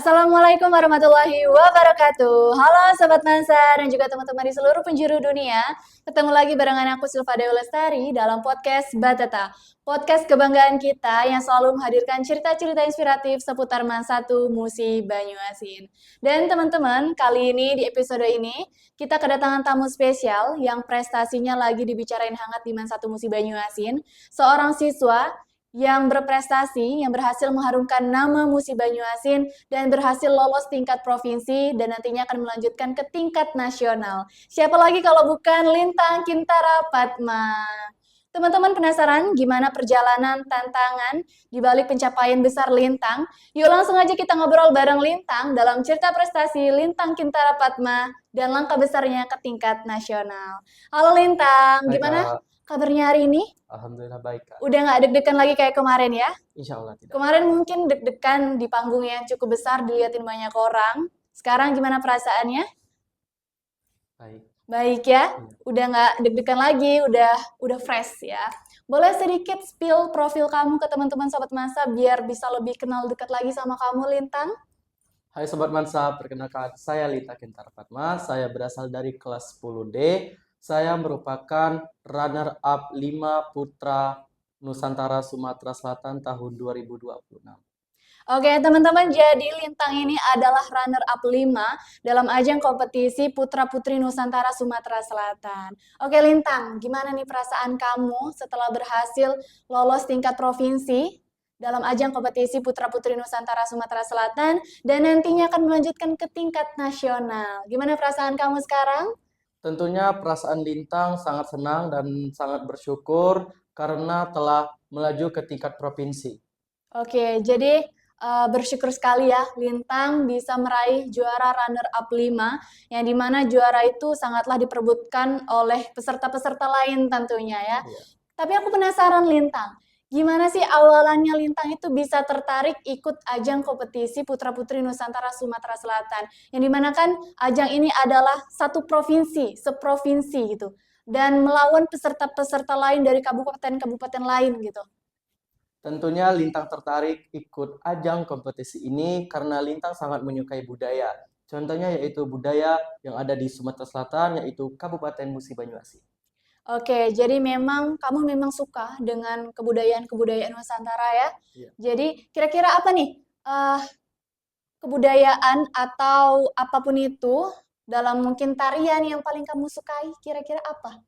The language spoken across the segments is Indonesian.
Assalamualaikum warahmatullahi wabarakatuh. Halo Sobat Mansa dan juga teman-teman di seluruh penjuru dunia. Ketemu lagi barengan aku Silva Dewi Lestari dalam podcast Batata. Podcast kebanggaan kita yang selalu menghadirkan cerita-cerita inspiratif seputar Mansatu Musi Banyuasin. Dan teman-teman, kali ini di episode ini kita kedatangan tamu spesial yang prestasinya lagi dibicarain hangat di Mansatu Musi Banyuasin. Seorang siswa yang berprestasi, yang berhasil mengharumkan nama Musi Banyuasin dan berhasil lolos tingkat provinsi dan nantinya akan melanjutkan ke tingkat nasional. Siapa lagi kalau bukan Lintang Kintara Padma. Teman-teman penasaran gimana perjalanan tantangan di balik pencapaian besar Lintang? Yuk langsung aja kita ngobrol bareng Lintang dalam cerita prestasi Lintang Kintara Padma dan langkah besarnya ke tingkat nasional. Halo Lintang, Baik, gimana Kak. kabarnya hari ini? Alhamdulillah baik, Kak. Udah nggak deg-degan lagi kayak kemarin ya? Insya Allah tidak. Kemarin mungkin deg-degan di panggung yang cukup besar dilihatin banyak orang. Sekarang gimana perasaannya? Baik. Baik ya? Iya. Udah nggak deg-degan lagi, udah fresh ya. Boleh sedikit spill profil kamu ke teman-teman Sobat Mansa biar bisa lebih kenal dekat lagi sama kamu, Lintang? Hai Sobat Mansa, perkenalkan saya Lita Kintara Padma. Saya berasal dari kelas 10D. Saya merupakan runner-up 5 Putra Nusantara Sumatera Selatan tahun 2026. Oke, teman-teman, jadi Lintang ini adalah runner-up 5 dalam ajang kompetisi Putra-Putri Nusantara Sumatera Selatan. Oke, Lintang, gimana nih perasaan kamu setelah berhasil lolos tingkat provinsi dalam ajang kompetisi Putra-Putri Nusantara Sumatera Selatan dan nantinya akan melanjutkan ke tingkat nasional? Gimana perasaan kamu sekarang? Tentunya perasaan Lintang sangat senang dan sangat bersyukur karena telah melaju ke tingkat provinsi. Oke, jadi bersyukur sekali ya Lintang bisa meraih juara runner-up 5 yang dimana juara itu sangatlah diperebutkan oleh peserta-peserta lain tentunya ya. Iya. Tapi aku penasaran Lintang, gimana sih awalannya Lintang itu bisa tertarik ikut ajang kompetisi Putra-Putri Nusantara Sumatera Selatan? Yang dimana kan ajang ini adalah satu provinsi, seprovinsi gitu. Dan melawan peserta-peserta lain dari kabupaten-kabupaten lain gitu. Tentunya Lintang tertarik ikut ajang kompetisi ini karena Lintang sangat menyukai budaya. Contohnya yaitu budaya yang ada di Sumatera Selatan, yaitu Kabupaten Musi Banyuasin. Oke, jadi kamu memang suka dengan kebudayaan-kebudayaan Nusantara ya. Iya. Jadi kira-kira apa nih kebudayaan atau apapun itu dalam mungkin tarian yang paling kamu sukai? Kira-kira apa?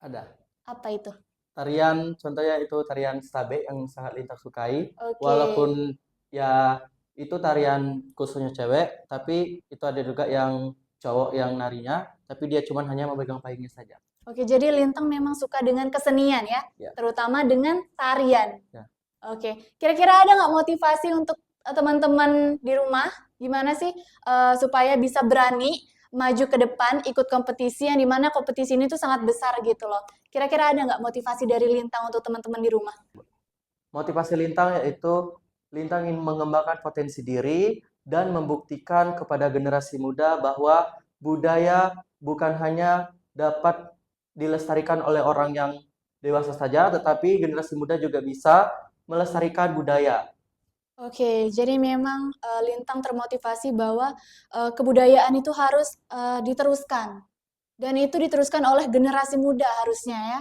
Ada. Apa itu? Tarian, contohnya itu tarian Stabe yang sangat Lintang sukai. Oke. Walaupun ya itu tarian khususnya cewek, tapi itu ada juga yang cowok yang narinya, tapi dia cuma hanya memegang payungnya saja. Oke, jadi Lintang memang suka dengan kesenian ya, Ya. terutama dengan tarian. Ya. Oke, kira-kira ada nggak motivasi untuk teman-teman di rumah, gimana sih supaya bisa berani maju ke depan, ikut kompetisi yang dimana kompetisi ini tuh sangat besar gitu loh. Kira-kira ada nggak motivasi dari Lintang untuk teman-teman di rumah? Motivasi Lintang yaitu Lintang ingin mengembangkan potensi diri dan membuktikan kepada generasi muda bahwa budaya bukan hanya dapat dilestarikan oleh orang yang dewasa saja, tetapi generasi muda juga bisa melestarikan budaya. Oke, jadi memang Lintang termotivasi bahwa kebudayaan itu harus diteruskan. Dan itu diteruskan oleh generasi muda harusnya ya.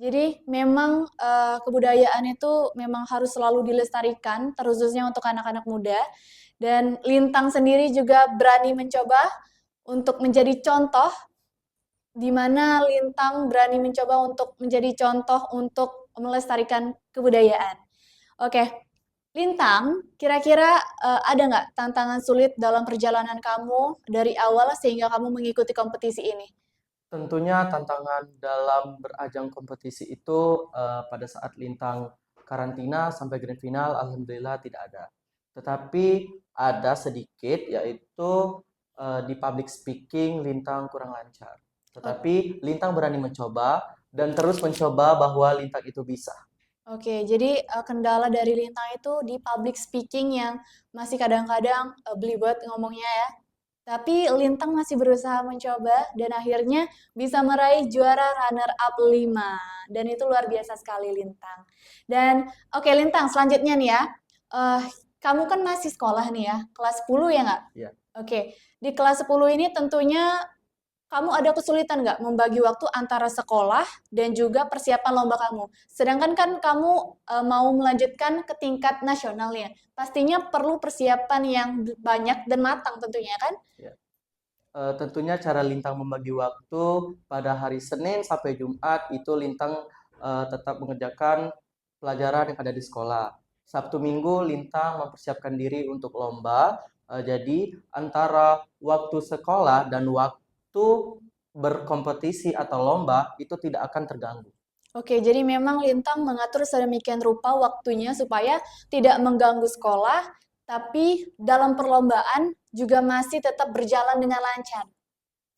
Jadi memang kebudayaan itu memang harus selalu dilestarikan, terkhususnya untuk anak-anak muda. Dan Lintang sendiri juga berani mencoba untuk menjadi contoh, di mana Lintang berani mencoba untuk menjadi contoh untuk melestarikan kebudayaan. Oke, Lintang, kira-kira ada nggak tantangan sulit dalam perjalanan kamu dari awal sehingga kamu mengikuti kompetisi ini? Tentunya tantangan dalam berajang kompetisi itu pada saat Lintang karantina sampai grand final, alhamdulillah tidak ada. Tetapi ada sedikit, yaitu di public speaking Lintang kurang lancar. Tetapi Lintang berani mencoba dan terus mencoba bahwa Lintang itu bisa. Oke, jadi kendala dari Lintang itu di public speaking yang masih kadang-kadang belibet ngomongnya ya. Tapi Lintang masih berusaha mencoba dan akhirnya bisa meraih juara runner-up 5. Dan itu luar biasa sekali Lintang. Dan oke Lintang, selanjutnya nih ya. kamu kan masih sekolah nih ya, kelas 10 ya nggak? Iya. Oke, di kelas 10 ini tentunya kamu ada kesulitan nggak membagi waktu antara sekolah dan juga persiapan lomba kamu? Sedangkan kan kamu mau melanjutkan ke tingkat nasional ya, pastinya perlu persiapan yang banyak dan matang tentunya kan? Ya. Tentunya cara Lintang membagi waktu pada hari Senin sampai Jumat itu Lintang tetap mengerjakan pelajaran yang ada di sekolah. Sabtu Minggu Lintang mempersiapkan diri untuk lomba. Jadi antara waktu sekolah dan waktu berkompetisi atau lomba itu tidak akan terganggu. Oke, jadi memang Lintang mengatur sedemikian rupa waktunya supaya tidak mengganggu sekolah, tapi dalam perlombaan juga masih tetap berjalan dengan lancar.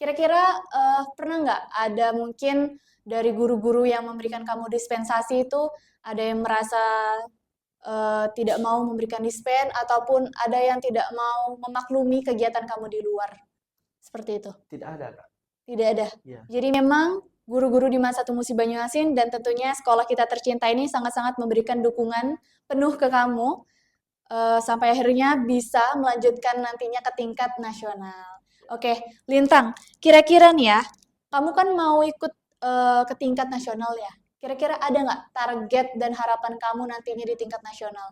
Kira-kira pernah nggak ada mungkin dari guru-guru yang memberikan kamu dispensasi itu ada yang merasa tidak mau memberikan dispen ataupun ada yang tidak mau memaklumi kegiatan kamu di luar seperti itu? Tidak ada, Kak. Tidak ada. Ya. Jadi memang guru-guru di Masa Musi Banyuasin dan tentunya sekolah kita tercinta ini sangat-sangat memberikan dukungan penuh ke kamu sampai akhirnya bisa melanjutkan nantinya ke tingkat nasional. Oke, Lintang, kira-kira nih ya, kamu kan mau ikut ke tingkat nasional ya. Kira-kira ada nggak target dan harapan kamu nantinya di tingkat nasional?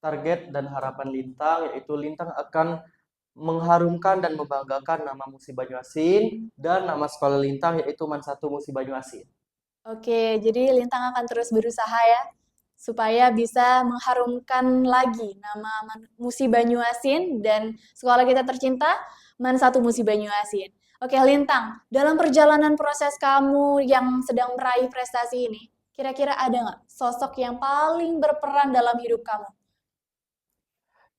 Target dan harapan Lintang yaitu Lintang akan mengharumkan dan membanggakan nama Musi Banyuasin dan nama sekolah Lintang yaitu MAN 1 Musi Banyuasin. Oke, jadi Lintang akan terus berusaha ya, supaya bisa mengharumkan lagi nama Musi Banyuasin dan sekolah kita tercinta, MAN 1 Musi Banyuasin. Oke, Lintang, dalam perjalanan proses kamu yang sedang meraih prestasi ini, kira-kira ada nggak sosok yang paling berperan dalam hidup kamu?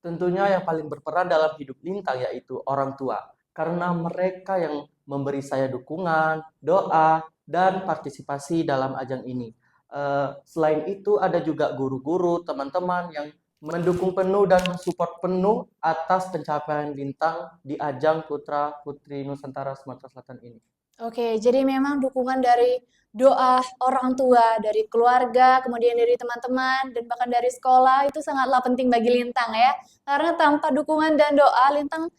Tentunya yang paling berperan dalam hidup Lintang yaitu orang tua. Karena mereka yang memberi saya dukungan, doa, dan partisipasi dalam ajang ini. Selain itu ada juga guru-guru, teman-teman yang mendukung penuh dan mensupport penuh atas pencapaian Lintang di ajang Putra Putri Nusantara Sumatera Selatan ini. Oke, jadi memang dukungan dari doa orang tua, dari keluarga, kemudian dari teman-teman, dan bahkan dari sekolah itu sangatlah penting bagi Lintang ya. Karena tanpa dukungan dan doa, Lintang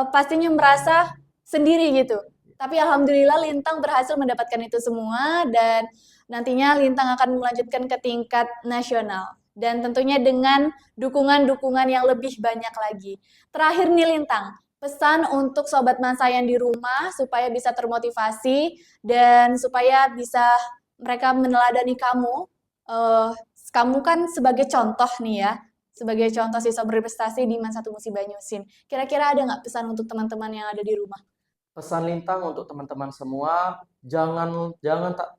pastinya merasa sendiri gitu. Tapi alhamdulillah Lintang berhasil mendapatkan itu semua dan nantinya Lintang akan melanjutkan ke tingkat nasional. Dan tentunya dengan dukungan-dukungan yang lebih banyak lagi. Terakhir nih Lintang, pesan untuk sobat Mansa yang di rumah supaya bisa termotivasi dan supaya bisa mereka meneladani kamu. Eh, Kamu kan sebagai contoh nih ya, sebagai contoh siswa berprestasi di MAN 1 Musi Banyuasin. Kira-kira ada nggak pesan untuk teman-teman yang ada di rumah? Pesan Lintang untuk teman-teman semua, jangan jangan tak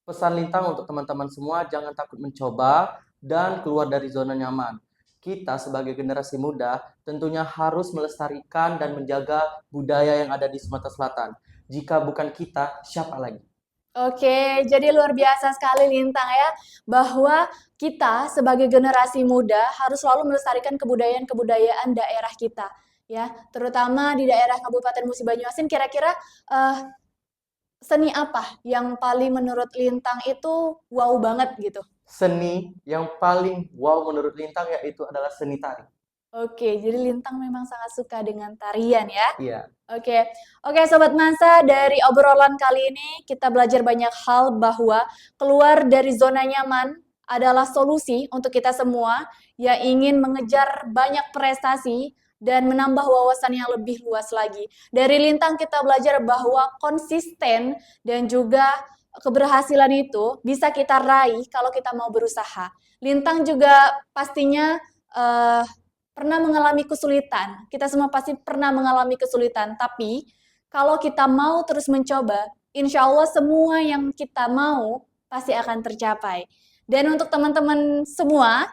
pesan Lintang untuk teman-teman semua, jangan takut mencoba dan keluar dari zona nyaman. Kita sebagai generasi muda tentunya harus melestarikan dan menjaga budaya yang ada di Sumatera Selatan. Jika bukan kita, siapa lagi? Oke, jadi luar biasa sekali Lintang ya, bahwa kita sebagai generasi muda harus selalu melestarikan kebudayaan-kebudayaan daerah kita, ya, terutama di daerah Kabupaten Musi Banyuasin. Kira-kira eh, seni apa yang paling menurut Lintang itu wow banget gitu? Seni yang paling wow menurut Lintang yaitu adalah seni tari. Oke, jadi Lintang memang sangat suka dengan tarian ya. Iya. Oke, oke Sobat Mansa, dari obrolan kali ini kita belajar banyak hal bahwa keluar dari zona nyaman adalah solusi untuk kita semua yang ingin mengejar banyak prestasi dan menambah wawasan yang lebih luas lagi. Dari Lintang kita belajar bahwa konsisten dan juga keberhasilan itu bisa kita raih kalau kita mau berusaha. Lintang juga pastinya eh, pernah mengalami kesulitan. Kita semua pasti pernah mengalami kesulitan, tapi kalau kita mau terus mencoba, insya Allah semua yang kita mau pasti akan tercapai. Dan untuk teman-teman semua,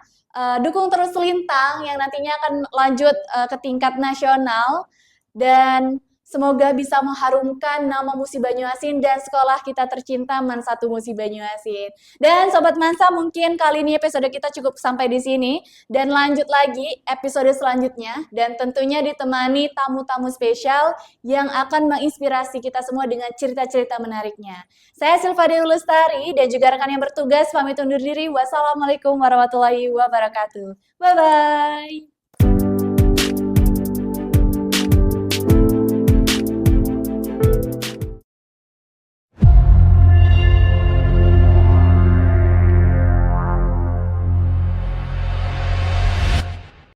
dukung terus Lintang yang nantinya akan lanjut ke tingkat nasional dan Semoga bisa mengharumkan nama Musi Banyuasin dan sekolah kita tercinta Man 1 Musi Banyuasin. Dan Sobat Mansa, mungkin kali ini episode kita cukup sampai di sini. Dan lanjut lagi episode selanjutnya. Dan tentunya ditemani tamu-tamu spesial yang akan menginspirasi kita semua dengan cerita-cerita menariknya. Saya Silva Dewi Lestari dan juga rekan yang bertugas pamit undur diri. Wassalamualaikum warahmatullahi wabarakatuh. Bye-bye.